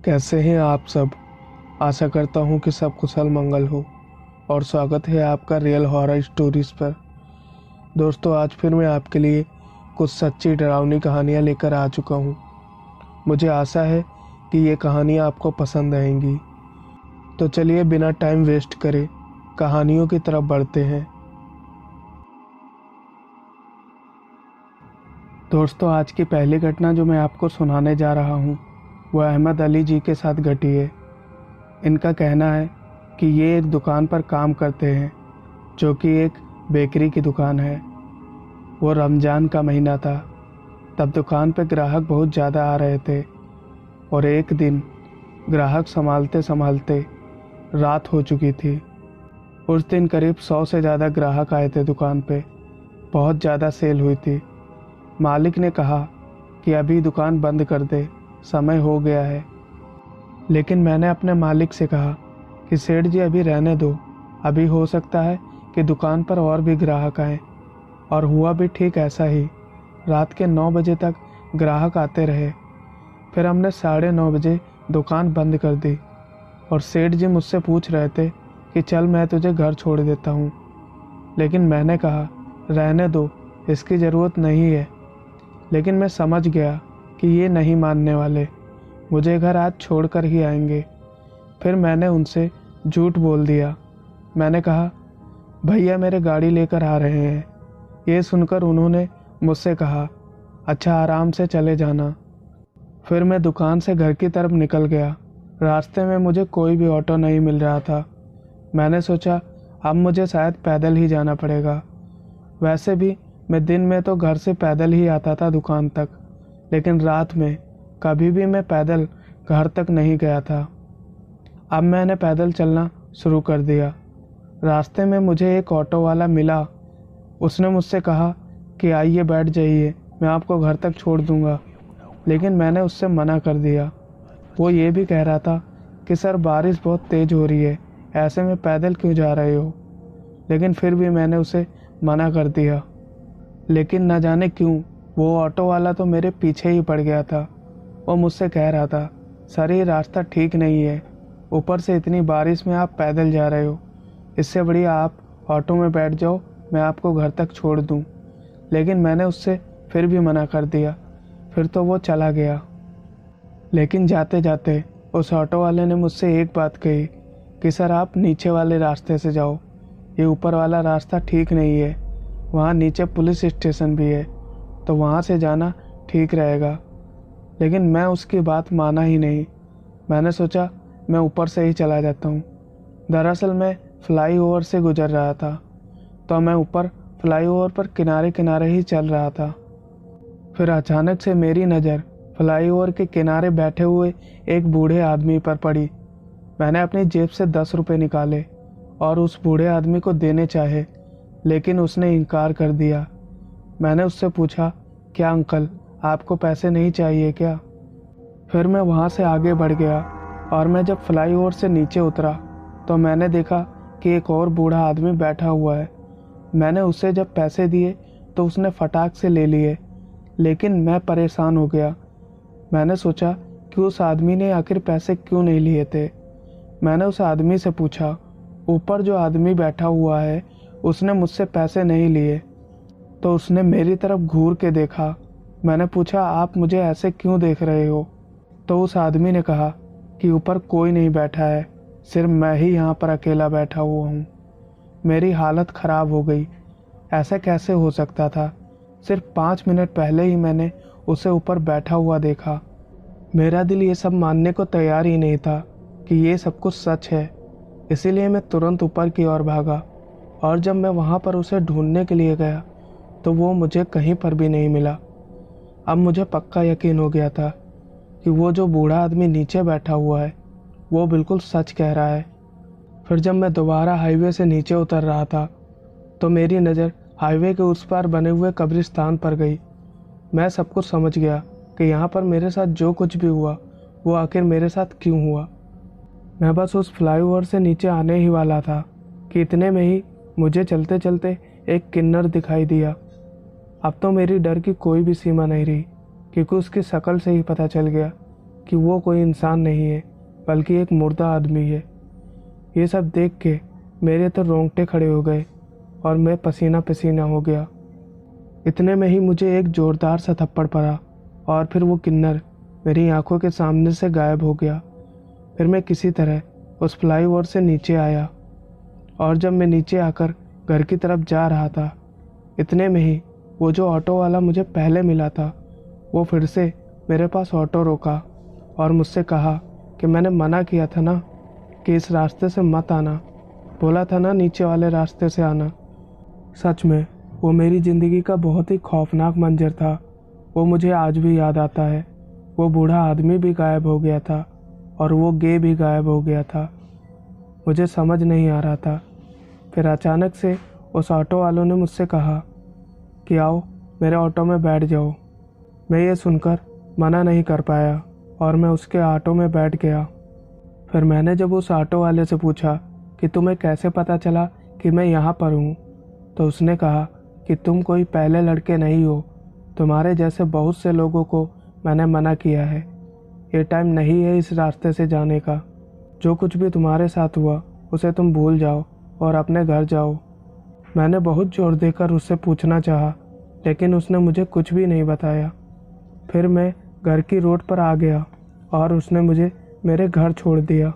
कैसे हैं आप सब। आशा करता हूं कि सब कुशल मंगल हो और स्वागत है आपका रियल हॉरर स्टोरीज पर। दोस्तों, आज फिर मैं आपके लिए कुछ सच्ची डरावनी कहानियां लेकर आ चुका हूं। मुझे आशा है कि ये कहानियां आपको पसंद आएंगी। तो चलिए बिना टाइम वेस्ट करे कहानियों की तरफ बढ़ते हैं। दोस्तों, आज की पहली घटना जो मैं आपको सुनाने जा रहा हूँ वह अहमद अली जी के साथ घटी है। इनका कहना है कि ये एक दुकान पर काम करते हैं जो कि एक बेकरी की दुकान है। वो रमज़ान का महीना था, तब दुकान पर ग्राहक बहुत ज़्यादा आ रहे थे और एक दिन ग्राहक संभालते संभालते रात हो चुकी थी। उस दिन करीब 100 से ज़्यादा ग्राहक आए थे दुकान पे। बहुत ज़्यादा सेल हुई थी। मालिक ने कहा कि अभी दुकान बंद कर दे, समय हो गया है। लेकिन मैंने अपने मालिक से कहा कि सेठ जी अभी रहने दो, अभी हो सकता है कि दुकान पर और भी ग्राहक आए। और हुआ भी ठीक ऐसा ही। रात के 9 बजे तक ग्राहक आते रहे। फिर हमने 9:30 बजे दुकान बंद कर दी और सेठ जी मुझसे पूछ रहे थे कि चल मैं तुझे घर छोड़ देता हूँ। लेकिन मैंने कहा रहने दो, इसकी ज़रूरत नहीं है। लेकिन मैं समझ गया कि ये नहीं मानने वाले, मुझे घर आज छोड़ कर ही आएंगे। फिर मैंने उनसे झूठ बोल दिया। मैंने कहा भैया मेरे गाड़ी लेकर आ रहे हैं। ये सुनकर उन्होंने मुझसे कहा अच्छा आराम से चले जाना। फिर मैं दुकान से घर की तरफ निकल गया। रास्ते में मुझे कोई भी ऑटो नहीं मिल रहा था। मैंने सोचा अब मुझे शायद पैदल ही जाना पड़ेगा। वैसे भी मैं दिन में तो घर से पैदल ही आता था दुकान तक, लेकिन रात में कभी भी मैं पैदल घर तक नहीं गया था। अब मैंने पैदल चलना शुरू कर दिया। रास्ते में मुझे एक ऑटो वाला मिला। उसने मुझसे कहा कि आइए बैठ जाइए, मैं आपको घर तक छोड़ दूंगा। लेकिन मैंने उससे मना कर दिया। वो ये भी कह रहा था कि सर बारिश बहुत तेज़ हो रही है, ऐसे में पैदल क्यों जा रहे हो। लेकिन फिर भी मैंने उसे मना कर दिया। लेकिन न जाने क्यों वो ऑटो वाला तो मेरे पीछे ही पड़ गया था। वो मुझसे कह रहा था सर ये रास्ता ठीक नहीं है, ऊपर से इतनी बारिश में आप पैदल जा रहे हो, इससे बढ़िया आप ऑटो में बैठ जाओ, मैं आपको घर तक छोड़ दूं। लेकिन मैंने उससे फिर भी मना कर दिया। फिर तो वो चला गया। लेकिन जाते जाते उस ऑटो वाले ने मुझसे एक बात कही कि सर आप नीचे वाले रास्ते से जाओ, ये ऊपर वाला रास्ता ठीक नहीं है, वहाँ नीचे पुलिस स्टेशन भी है, तो वहाँ से जाना ठीक रहेगा। लेकिन मैं उसकी बात माना ही नहीं। मैंने सोचा मैं ऊपर से ही चला जाता हूँ। दरअसल मैं फ्लाईओवर से गुजर रहा था, तो मैं ऊपर फ्लाईओवर पर किनारे किनारे ही चल रहा था। फिर अचानक से मेरी नज़र फ्लाईओवर के किनारे बैठे हुए एक बूढ़े आदमी पर पड़ी। मैंने अपनी जेब से 10 रुपये निकाले और उस बूढ़े आदमी को देने चाहे, लेकिन उसने इनकार कर दिया। मैंने उससे पूछा क्या अंकल आपको पैसे नहीं चाहिए क्या। फिर मैं वहाँ से आगे बढ़ गया और मैं जब फ्लाईओवर से नीचे उतरा तो मैंने देखा कि एक और बूढ़ा आदमी बैठा हुआ है। मैंने उसे जब पैसे दिए तो उसने फटाक से ले लिए, लेकिन मैं परेशान हो गया। मैंने सोचा कि उस आदमी ने आखिर पैसे क्यों नहीं लिए थे। मैंने उस आदमी से पूछा, ऊपर जो आदमी बैठा हुआ है उसने मुझसे पैसे नहीं लिए। तो उसने मेरी तरफ घूर के देखा। मैंने पूछा आप मुझे ऐसे क्यों देख रहे हो। तो उस आदमी ने कहा कि ऊपर कोई नहीं बैठा है, सिर्फ मैं ही यहाँ पर अकेला बैठा हुआ हूँ। मेरी हालत ख़राब हो गई। ऐसा कैसे हो सकता था। सिर्फ 5 मिनट पहले ही मैंने उसे ऊपर बैठा हुआ देखा। मेरा दिल ये सब मानने को तैयार ही नहीं था कि ये सब कुछ सच है। इसीलिए मैं तुरंत ऊपर की ओर भागा और जब मैं वहाँ पर उसे ढूंढने के लिए गया तो वो मुझे कहीं पर भी नहीं मिला। अब मुझे पक्का यकीन हो गया था कि वो जो बूढ़ा आदमी नीचे बैठा हुआ है वो बिल्कुल सच कह रहा है। फिर जब मैं दोबारा हाईवे से नीचे उतर रहा था तो मेरी नज़र हाईवे के उस पार बने हुए कब्रिस्तान पर गई। मैं सब कुछ समझ गया कि यहाँ पर मेरे साथ जो कुछ भी हुआ वो आखिर मेरे साथ क्यों हुआ। मैं बस उस फ्लाईओवर से नीचे आने ही वाला था कि इतने में ही मुझे चलते चलते एक किन्नर दिखाई दिया। अब तो मेरी डर की कोई भी सीमा नहीं रही, क्योंकि उसकी शक्ल से ही पता चल गया कि वो कोई इंसान नहीं है बल्कि एक मुर्दा आदमी है। ये सब देख के मेरे तो रोंगटे खड़े हो गए और मैं पसीना पसीना हो गया। इतने में ही मुझे एक ज़ोरदार सा थप्पड़ पड़ा और फिर वो किन्नर मेरी आंखों के सामने से गायब हो गया। फिर मैं किसी तरह उस फ्लाईओवर से नीचे आया और जब मैं नीचे आकर घर की तरफ जा रहा था, इतने में ही वो जो ऑटो वाला मुझे पहले मिला था वो फिर से मेरे पास ऑटो रोका और मुझसे कहा कि मैंने मना किया था ना कि इस रास्ते से मत आना, बोला था ना नीचे वाले रास्ते से आना। सच में वो मेरी ज़िंदगी का बहुत ही खौफनाक मंजर था। वो मुझे आज भी याद आता है। वो बूढ़ा आदमी भी गायब हो गया था और वो गे भी गायब हो गया था। मुझे समझ नहीं आ रहा था। फिर अचानक से उस ऑटो वालों ने मुझसे कहा कि आओ मेरे ऑटो में बैठ जाओ। मैं ये सुनकर मना नहीं कर पाया और मैं उसके ऑटो में बैठ गया। फिर मैंने जब उस ऑटो वाले से पूछा कि तुम्हें कैसे पता चला कि मैं यहाँ पर हूँ, तो उसने कहा कि तुम कोई पहले लड़के नहीं हो, तुम्हारे जैसे बहुत से लोगों को मैंने मना किया है। ये टाइम नहीं है इस रास्ते से जाने का। जो कुछ भी तुम्हारे साथ हुआ उसे तुम भूल जाओ और अपने घर जाओ। मैंने बहुत जोर देकर उससे पूछना चाहा, लेकिन उसने मुझे कुछ भी नहीं बताया। फिर मैं घर की रोड पर आ गया और उसने मुझे मेरे घर छोड़ दिया।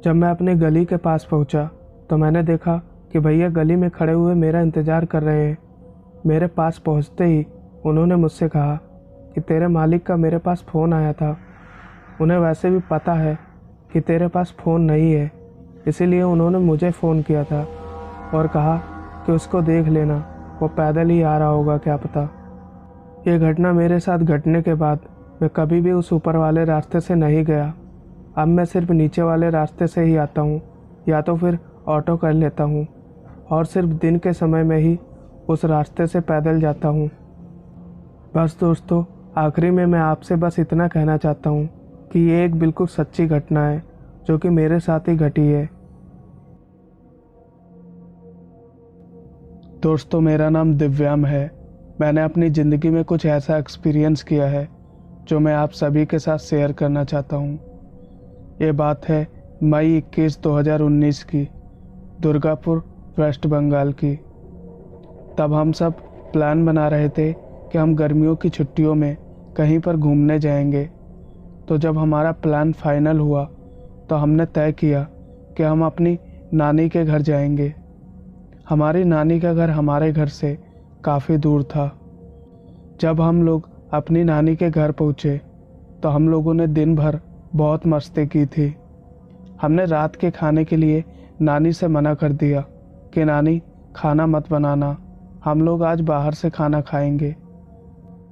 जब मैं अपने गली के पास पहुंचा तो मैंने देखा कि भैया गली में खड़े हुए मेरा इंतज़ार कर रहे हैं। मेरे पास पहुंचते ही उन्होंने मुझसे कहा कि तेरे मालिक का मेरे पास फ़ोन आया था। उन्हें वैसे भी पता है कि तेरे पास फ़ोन नहीं है, इसीलिए उन्होंने मुझे फ़ोन किया था और कहा कि उसको देख लेना, वो पैदल ही आ रहा होगा, क्या पता। ये घटना मेरे साथ घटने के बाद मैं कभी भी उस ऊपर वाले रास्ते से नहीं गया। अब मैं सिर्फ नीचे वाले रास्ते से ही आता हूँ या तो फिर ऑटो कर लेता हूँ और सिर्फ दिन के समय में ही उस रास्ते से पैदल जाता हूँ। बस दोस्तों, आखिरी में मैं आपसे बस इतना कहना चाहता हूँ कि ये एक बिल्कुल सच्ची घटना है जो कि मेरे साथ ही घटी है। दोस्तों, मेरा नाम दिव्याम है। मैंने अपनी ज़िंदगी में कुछ ऐसा एक्सपीरियंस किया है जो मैं आप सभी के साथ शेयर करना चाहता हूँ। ये बात है मई 21, 2019 की, दुर्गापुर, वेस्ट बंगाल की। तब हम सब प्लान बना रहे थे कि हम गर्मियों की छुट्टियों में कहीं पर घूमने जाएंगे। तो जब हमारा प्लान फाइनल हुआ तो हमने तय किया कि हम अपनी नानी के घर जाएंगे। हमारी नानी का घर हमारे घर से काफ़ी दूर था। जब हम लोग अपनी नानी के घर पहुँचे तो हम लोगों ने दिन भर बहुत मस्ती की थी। हमने रात के खाने के लिए नानी से मना कर दिया कि नानी, खाना मत बनाना, हम लोग आज बाहर से खाना खाएंगे।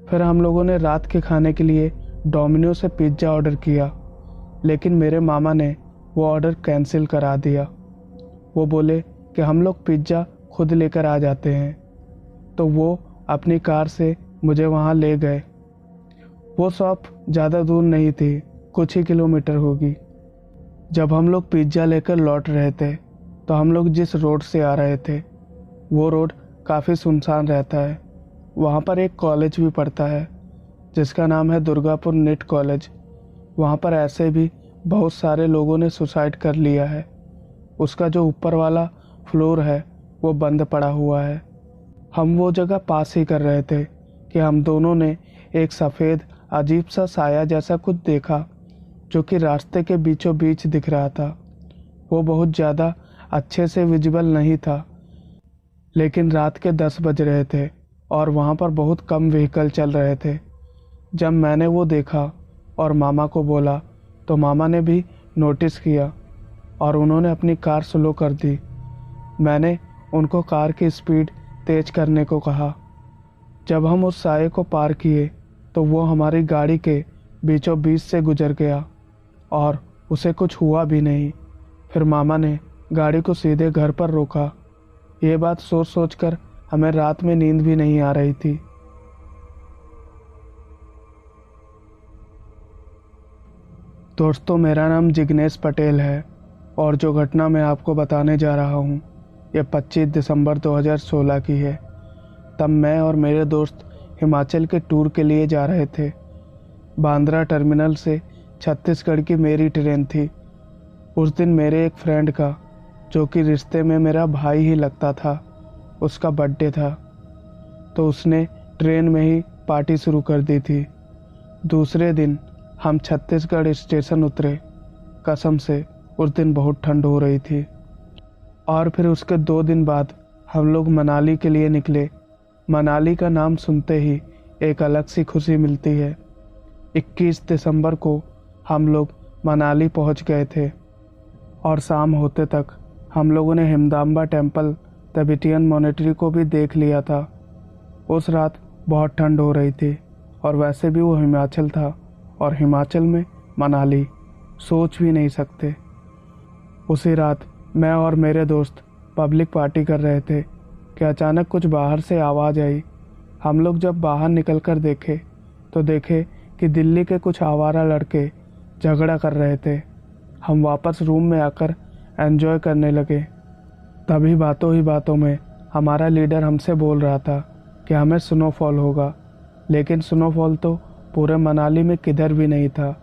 फिर हम लोगों ने रात के खाने के लिए डोमिनो से पिज़्ज़ा ऑर्डर किया, लेकिन मेरे मामा ने वो ऑर्डर कैंसिल करा दिया। वो बोले कि हम लोग पिज़्ज़ा खुद लेकर आ जाते हैं। तो वो अपनी कार से मुझे वहाँ ले गए। वो शॉप ज़्यादा दूर नहीं थी, कुछ ही किलोमीटर होगी। जब हम लोग पिज़्ज़ा लेकर लौट रहे थे तो हम लोग जिस रोड से आ रहे थे वो रोड काफ़ी सुनसान रहता है। वहाँ पर एक कॉलेज भी पड़ता है जिसका नाम है दुर्गापुर निट कॉलेज। वहाँ पर ऐसे भी बहुत सारे लोगों ने सुसाइड कर लिया है। उसका जो ऊपर वाला फ्लोर है वो बंद पड़ा हुआ है। हम वो जगह पास ही कर रहे थे कि हम दोनों ने एक सफ़ेद अजीब सा साया जैसा कुछ देखा जो कि रास्ते के बीचों बीच दिख रहा था। वो बहुत ज़्यादा अच्छे से विजिबल नहीं था, लेकिन रात के 10 बज रहे थे और वहाँ पर बहुत कम व्हीकल चल रहे थे। जब मैंने वो देखा और मामा को बोला तो मामा ने भी नोटिस किया और उन्होंने अपनी कार स्लो कर दी। मैंने उनको कार की स्पीड तेज करने को कहा। जब हम उस साये को पार किए तो वो हमारी गाड़ी के बीचों बीच से गुजर गया और उसे कुछ हुआ भी नहीं। फिर मामा ने गाड़ी को सीधे घर पर रोका। ये बात सोच सोच कर हमें रात में नींद भी नहीं आ रही थी। दोस्तों, मेरा नाम जिग्नेश पटेल है और जो घटना मैं आपको बताने जा रहा हूँ ये 25 दिसंबर 2016 की है। तब मैं और मेरे दोस्त हिमाचल के टूर के लिए जा रहे थे। बांद्रा टर्मिनल से छत्तीसगढ़ की मेरी ट्रेन थी। उस दिन मेरे एक फ्रेंड का, जो कि रिश्ते में मेरा भाई ही लगता था, उसका बर्थडे था। तो उसने ट्रेन में ही पार्टी शुरू कर दी थी। दूसरे दिन हम छत्तीसगढ़ स्टेशन उतरे। कसम से उस दिन बहुत ठंड हो रही थी। और फिर उसके 2 दिन बाद हम लोग मनाली के लिए निकले। मनाली का नाम सुनते ही एक अलग सी खुशी मिलती है। 21 दिसंबर को हम लोग मनाली पहुंच गए थे और शाम होते तक हम लोगों ने हिमदांबा टेम्पल, तिबेटियन मॉनेटरी को भी देख लिया था। उस रात बहुत ठंड हो रही थी और वैसे भी वो हिमाचल था, और हिमाचल में मनाली, सोच भी नहीं सकते। उसी रात मैं और मेरे दोस्त पब्लिक पार्टी कर रहे थे कि अचानक कुछ बाहर से आवाज़ आई। हम लोग जब बाहर निकल कर देखे तो देखे कि दिल्ली के कुछ आवारा लड़के झगड़ा कर रहे थे। हम वापस रूम में आकर एंजॉय करने लगे। तभी बातों ही बातों में हमारा लीडर हमसे बोल रहा था कि हमें स्नोफॉल होगा, लेकिन स्नोफॉल तो पूरे मनाली में किधर भी नहीं था।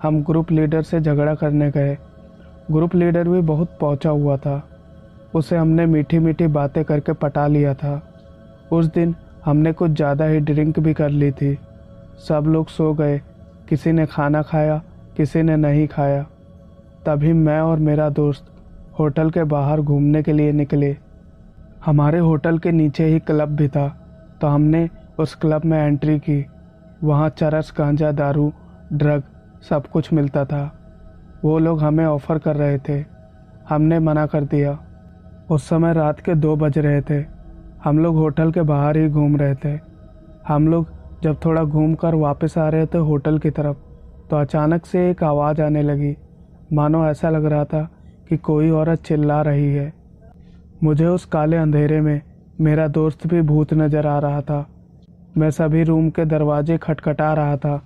हम ग्रुप लीडर से झगड़ा करने गए। ग्रुप लीडर भी बहुत पहुंचा हुआ था। उसे हमने मीठी मीठी बातें करके पटा लिया था। उस दिन हमने कुछ ज़्यादा ही ड्रिंक भी कर ली थी। सब लोग सो गए। किसी ने खाना खाया, किसी ने नहीं खाया। तभी मैं और मेरा दोस्त होटल के बाहर घूमने के लिए निकले। हमारे होटल के नीचे ही क्लब भी था, तो हमने उस क्लब में एंट्री की। वहाँ चरस, गांजा, दारू, ड्रग सब कुछ मिलता था। वो लोग हमें ऑफ़र कर रहे थे। हमने मना कर दिया। उस समय रात के 2 बज रहे थे। हम लोग होटल के बाहर ही घूम रहे थे। हम लोग जब थोड़ा घूम कर वापस आ रहे थे होटल की तरफ, तो अचानक से एक आवाज़ आने लगी। मानो ऐसा लग रहा था कि कोई औरत चिल्ला रही है। मुझे उस काले अंधेरे में मेरा दोस्त भी भूत नज़र आ रहा था। मैं सभी रूम के दरवाजे खटखटा रहा था।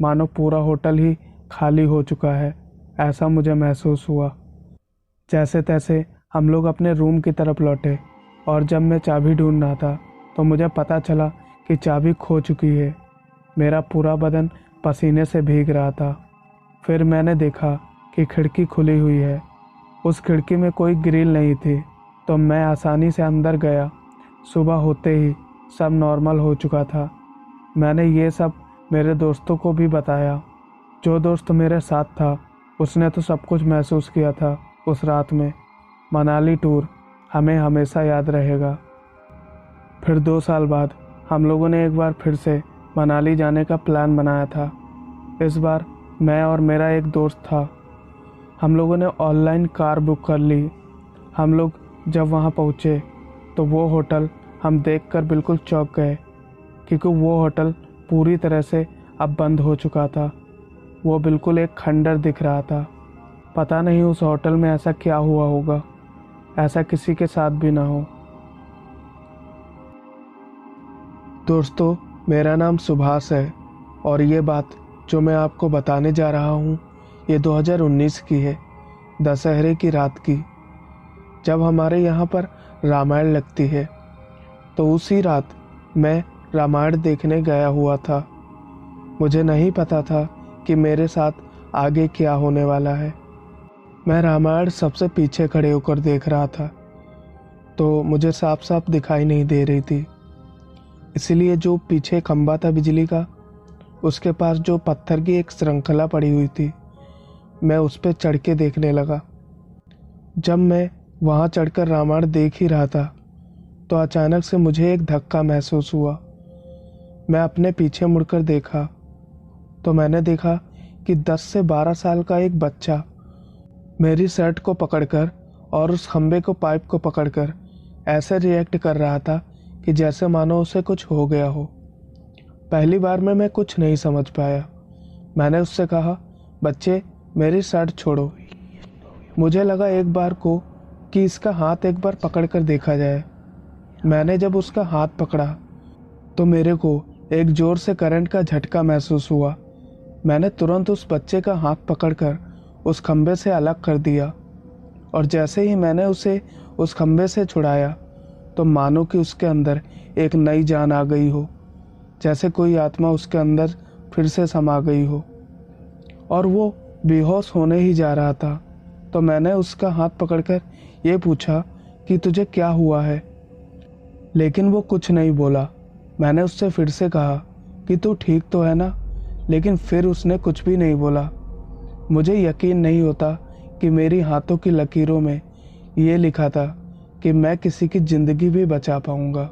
मानो पूरा होटल ही खाली हो चुका है, ऐसा मुझे महसूस हुआ। जैसे तैसे हम लोग अपने रूम की तरफ लौटे, और जब मैं चाबी ढूंढ रहा था तो मुझे पता चला कि चाबी खो चुकी है। मेरा पूरा बदन पसीने से भीग रहा था। फिर मैंने देखा कि खिड़की खुली हुई है। उस खिड़की में कोई ग्रिल नहीं थी, तो मैं आसानी से अंदर गया। सुबह होते ही सब नॉर्मल हो चुका था। मैंने ये सब मेरे दोस्तों को भी बताया। जो दोस्त मेरे साथ था उसने तो सब कुछ महसूस किया था उस रात में। मनाली टूर हमें हमेशा याद रहेगा। फिर 2 साल बाद हम लोगों ने एक बार फिर से मनाली जाने का प्लान बनाया था। इस बार मैं और मेरा एक दोस्त था। हम लोगों ने ऑनलाइन कार बुक कर ली। हम लोग जब वहाँ पहुँचे तो वो होटल हम देखकर बिल्कुल चौंक गए, क्योंकि वो होटल पूरी तरह से अब बंद हो चुका था। वो बिल्कुल एक खंडर दिख रहा था। पता नहीं उस होटल में ऐसा क्या हुआ होगा, ऐसा किसी के साथ भी ना हो। दोस्तों, मेरा नाम सुभाष है, और ये बात जो मैं आपको बताने जा रहा हूँ ये 2019 की है, दशहरे की रात की, जब हमारे यहाँ पर रामायण लगती है। तो उसी रात मैं रामायण देखने गया हुआ था। मुझे नहीं पता था कि मेरे साथ आगे क्या होने वाला है। मैं रामायण सबसे पीछे खड़े होकर देख रहा था, तो मुझे साफ साफ दिखाई नहीं दे रही थी। इसलिए जो पीछे खंबा था बिजली का, उसके पास जो पत्थर की एक श्रृंखला पड़ी हुई थी, मैं उस पर चढ़ के देखने लगा। जब मैं वहाँ चढ़कर रामायण देख ही रहा था तो अचानक से मुझे एक धक्का महसूस हुआ। मैं अपने पीछे मुड़कर देखा तो मैंने देखा कि 10 से 12 साल का एक बच्चा मेरी शर्ट को पकड़कर और उस खंबे को, पाइप को पकड़कर ऐसे रिएक्ट कर रहा था कि जैसे मानो उसे कुछ हो गया हो। पहली बार में मैं कुछ नहीं समझ पाया। मैंने उससे कहा, बच्चे मेरी शर्ट छोड़ो। मुझे लगा एक बार को कि इसका हाथ एक बार पकड़ कर देखा जाए। मैंने जब उसका हाथ पकड़ा तो मेरे को एक ज़ोर से करंट का झटका महसूस हुआ। मैंने तुरंत उस बच्चे का हाथ पकड़कर उस खंबे से अलग कर दिया, और जैसे ही मैंने उसे उस खंबे से छुड़ाया तो मानो कि उसके अंदर एक नई जान आ गई हो, जैसे कोई आत्मा उसके अंदर फिर से समा गई हो। और वो बेहोश होने ही जा रहा था, तो मैंने उसका हाथ पकड़कर ये पूछा कि तुझे क्या हुआ है, लेकिन वो कुछ नहीं बोला। मैंने उससे फिर से कहा कि तू ठीक तो है ना, लेकिन फिर उसने कुछ भी नहीं बोला। मुझे यकीन नहीं होता कि मेरी हाथों की लकीरों में ये लिखा था कि मैं किसी की ज़िंदगी भी बचा पाऊंगा।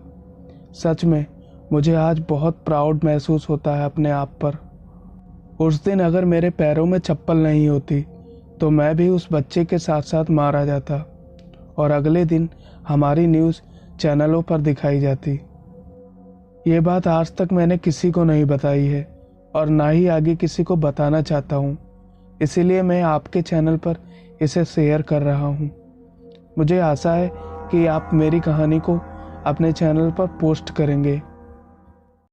सच में मुझे आज बहुत प्राउड महसूस होता है अपने आप पर। उस दिन अगर मेरे पैरों में चप्पल नहीं होती तो मैं भी उस बच्चे के साथ साथ मारा जाता और अगले दिन हमारी न्यूज़ चैनलों पर दिखाई जाती। ये बात आज तक मैंने किसी को नहीं बताई है और ना ही आगे किसी को बताना चाहता हूँ, इसीलिए मैं आपके चैनल पर इसे शेयर कर रहा हूँ। मुझे आशा है कि आप मेरी कहानी को अपने चैनल पर पोस्ट करेंगे।